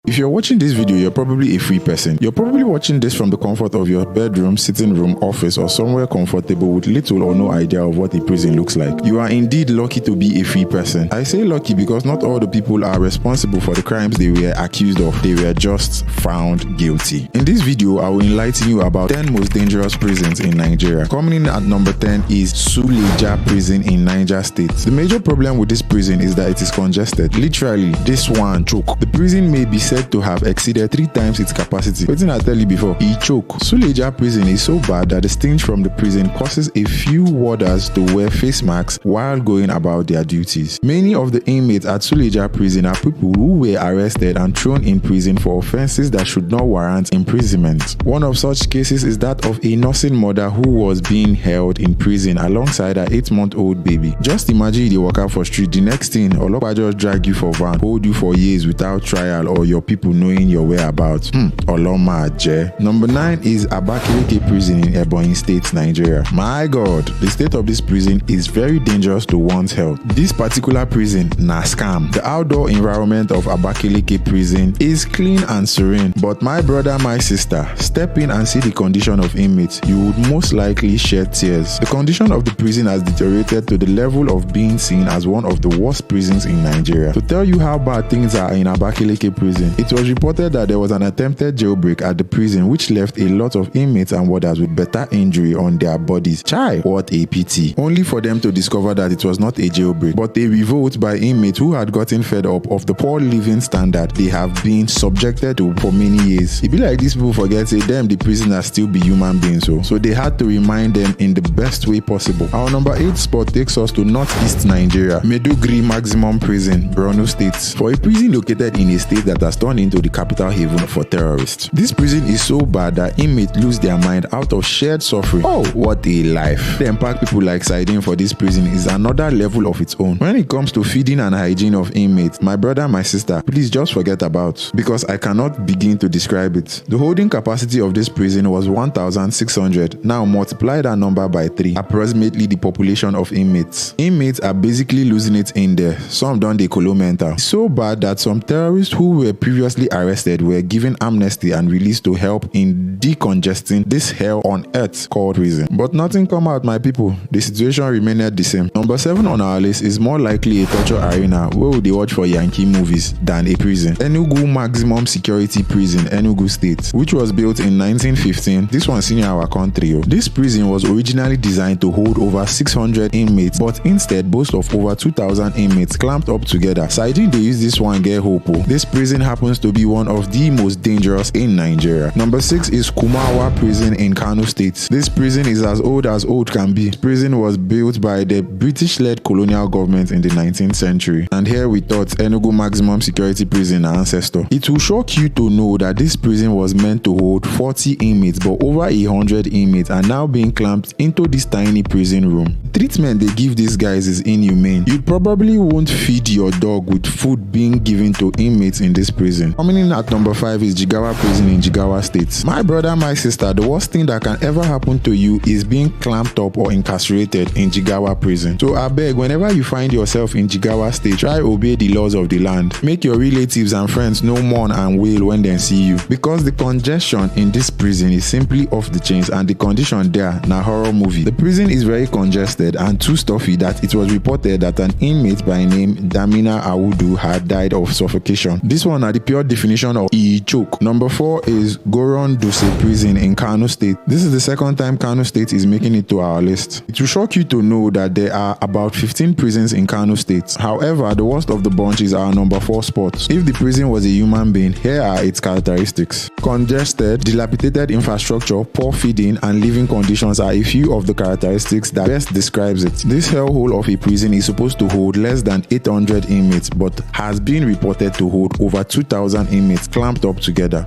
If you're watching this video, you're probably a free person. You're probably watching this from the comfort of your bedroom, sitting room, office, or somewhere comfortable with little or no idea of what a prison looks like. You are indeed lucky to be a free person. I say lucky because not all the people are responsible for the crimes they were accused of. They were just found guilty. In this video, I will enlighten you about 10 most dangerous prisons in Nigeria. Coming in at number 10 is Suleja prison in Niger State. The major problem with this prison is that it is congested. Literally, this one choke. The prison may be said to have exceeded 3 times its capacity. Wetin I tell you before, e choke. Suleja prison is so bad that the stench from the prison causes a few warders to wear face masks while going about their duties. Many of the inmates at Suleja prison are people who were arrested and thrown in prison for offenses that should not warrant imprisonment. One of such cases is that of a nursing mother who was being held in prison alongside her 8-month-old baby. Just imagine you dey waka for street, the next thing olopa just drag you for van, hold you for years without trial or your people knowing your whereabouts. Oloma je. Number 9 is Abakaliki prison in Ebonyi State, Nigeria. My God, the state of this prison is very dangerous to one's health. This particular prison na scam. The outdoor environment of Abakaliki prison is clean and serene, but my brother, my sister, step in and see the condition of inmates. You would most likely shed tears. The condition of the prison has deteriorated to the level of being seen as one of the worst prisons in Nigeria. To tell you how bad things are in Abakaliki prison, it was reported that there was an attempted jailbreak at the prison which left a lot of inmates and warders with better injury on their bodies. Chai, what a pity. Only for them to discover that it was not a jailbreak, but a revolt by inmates who had gotten fed up of the poor living standard they have been subjected to for many years. It be like these people forget say them the prisoners still be human beings, so they had to remind them in the best way possible. Our number 8 spot takes us to northeast Nigeria, Maiduguri Maximum Prison, Borno State. For a prison located in a state that has turned into the capital haven for terrorists. This prison is so bad that inmates lose their mind out of shared suffering. Oh, what a life. Them pack people like Siding for this prison is another level of its own. When it comes to feeding and hygiene of inmates, my brother, my sister, please just forget about, because I cannot begin to describe it. The holding capacity of this prison was 1,600. Now multiply that number by 3, approximately the population of inmates. Inmates are basically losing it in there. Some done the colo mental. So bad that some terrorists who were previously arrested were given amnesty and released to help in decongesting this hell on earth called prison. But nothing come out, my people. The situation remained the same. Number 7 on our list is more likely a torture arena where they watch for Yankee movies than a prison. Enugu Maximum Security Prison, Enugu State, which was built in 1915. This one's in our country. This prison was originally designed to hold over 600 inmates, but instead boasts of over 2,000 inmates clamped up together. Citing they use this one get hope. This prison happens to be one of the most dangerous in Nigeria. Number 6 is Kumawa prison in Kano State. This prison is as old can be. This prison was built by the British-led colonial government in the 19th century. And here we thought Enugu Maximum Security Prison our ancestor. It will shock you to know that this prison was meant to hold 40 inmates, but over 100 inmates are now being clamped into this tiny prison room. The treatment they give these guys is inhumane. You probably won't feed your dog with food being given to inmates in this prison. Coming in at number 5 is Jigawa prison in Jigawa State. My brother, my sister, the worst thing that can ever happen to you is being clamped up or incarcerated in Jigawa prison. So I beg, whenever you find yourself in Jigawa State, try obey the laws of the land. Make your relatives and friends no mourn and wail when they see you, because the congestion in this prison is simply off the chains and the condition there na horror movie. The prison is very congested and too stuffy that it was reported that an inmate by name Damina Awudu had died of suffocation. This one are the pure definition of choke. Number 4 is Goron Duse prison in Kano State. This is the second time Kano State is making it to our list. It will shock you to know that there are about 15 prisons in Kano State. However, the worst of the bunch is our number 4 spot. If the prison was a human being, here are its characteristics. Congested, dilapidated infrastructure, poor feeding, and living conditions are a few of the characteristics that best describes it. This hellhole of a prison is supposed to hold less than 800 inmates, but has been reported to hold over 2,000 inmates clamped up together.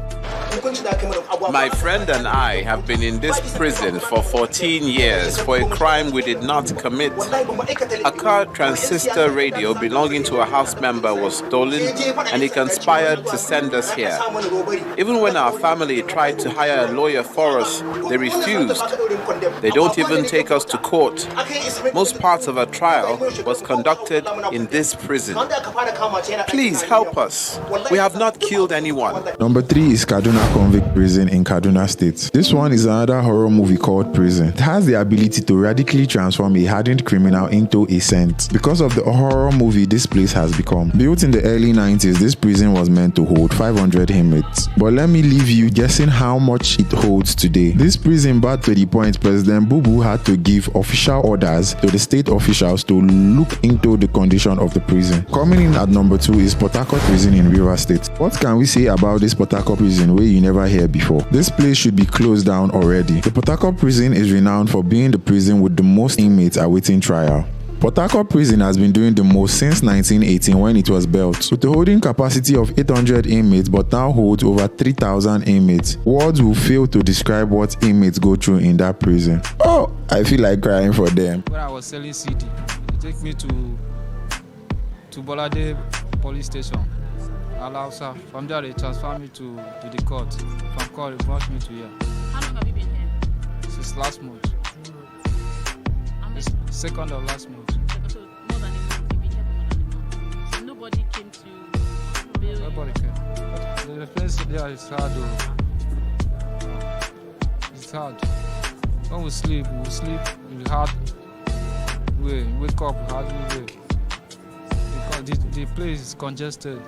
My friend and I have been in this prison for 14 years for a crime we did not commit. A car transistor radio belonging to a house member was stolen and he conspired to send us here. Even when our family tried to hire a lawyer for us, they refused. They don't even take us to court. Most parts of our trial was conducted in this prison. Please help us. We have not killed anyone. Number 3 is Kaduna Convict Prison in Kaduna State. This one is another horror movie called Prison. It has the ability to radically transform a hardened criminal into a saint. Because of the horror movie this place has become. Built in the early 90s, this prison was meant to hold 500 inmates. But let me leave you guessing how much it holds today. This prison bad to the point President Bubu had to give official orders to the state officials to look into the condition of the prison. Coming in at number 2 is Port Harcourt Prison in Rivers State. What can we say about this Port Harcourt prison where you never hear before? This place should be closed down already. The Port Harcourt prison is renowned for being the prison with the most inmates awaiting trial. Port Harcourt Prison has been doing the most since 1918 when it was built, with a holding capacity of 800 inmates but now holds over 3,000 inmates. Words will fail to describe what inmates go through in that prison. Oh, I feel like crying for them. When I was selling CD, they take me to Bolade police station. Alausa. From there they transfer me to the court. From court they brought me to here. How long have you been here? Since last month. Second of last month. So more than a month, you've been here for more than a month. So nobody came to bail you? Nobody came. The place there is hard though. It's hard. When we sleep in hard way. Wake up hard way. Because the place is congested.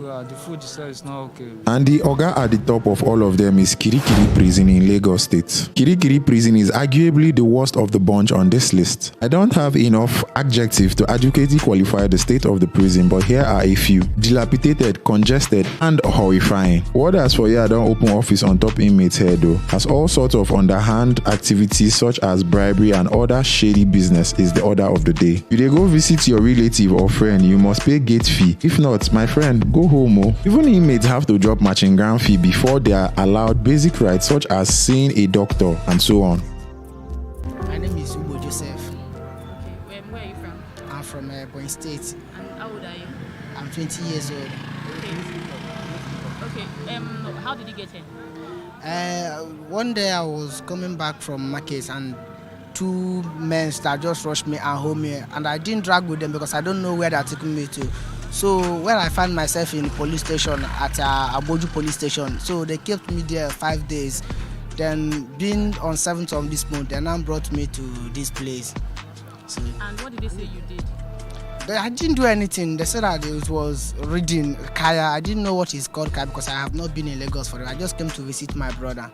The food itself is not okay. And the oga at the top of all of them is Kirikiri Prison in Lagos State. Kirikiri Prison is arguably the worst of the bunch on this list. I don't have enough adjectives to adequately qualify the state of the prison, but here are a few. Dilapidated, congested, and horrifying. Warders for here don't open office on top inmates here though, as all sorts of underhand activities such as bribery and other shady business is the order of the day. If they go visit your relative or friend, you must pay gate fee. If not, my friend, go home. Even inmates have to drop matching ground fee before they are allowed basic rights such as seeing a doctor and so on. My name is Ugo Joseph. Okay, where are you from? I'm from Boyne State. And how old are you? I'm 20 years old. Okay. How did you get here? One day I was coming back from market and 2 men that just rushed me and hold me, and I didn't drag with them because I don't know where they're taking me to. So when I found myself in police station at Aboju police station, so they kept me there 5 days. Then being on 7th of this month, they now brought me to this place. So, and what did they say you did? I didn't do anything. They said that it was reading Kaya. I didn't know what it's called Kaya because I have not been in Lagos for it. I just came to visit my brother.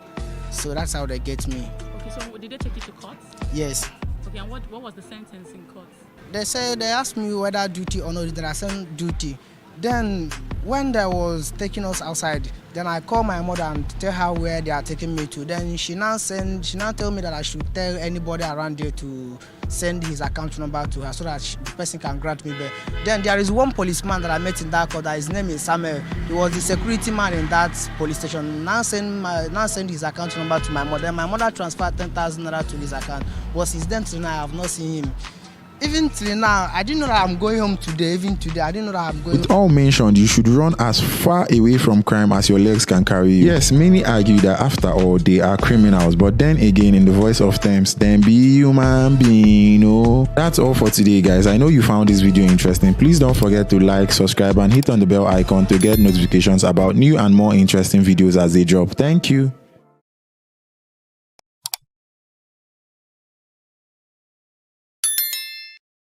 So that's how they get me. Okay, so did they take you to court? Yes. Okay, and what was the sentence in court? They asked me whether duty or not. Then I said duty. Then when they was taking us outside, then I called my mother and tell her where they are taking me to. Then she now tell me that I should tell anybody around there to send his account number to her so that the person can grant me bail. Then there is one policeman that I met in that court. That his name is Samuel. He was the security man in that police station. Now send his account number to my mother. My mother transferred 10,000 naira to his account. But since then till now, I have not seen him. Even till now, I didn't know that I'm going home today. Even today, I didn't know that I'm going. With all mentioned, you should run as far away from crime as your legs can carry you. Yes, many argue that after all, they are criminals. But then again, in the voice of Thames, then be human being, That's all for today, guys. I know you found this video interesting. Please don't forget to like, subscribe, and hit on the bell icon to get notifications about new and more interesting videos as they drop. Thank you.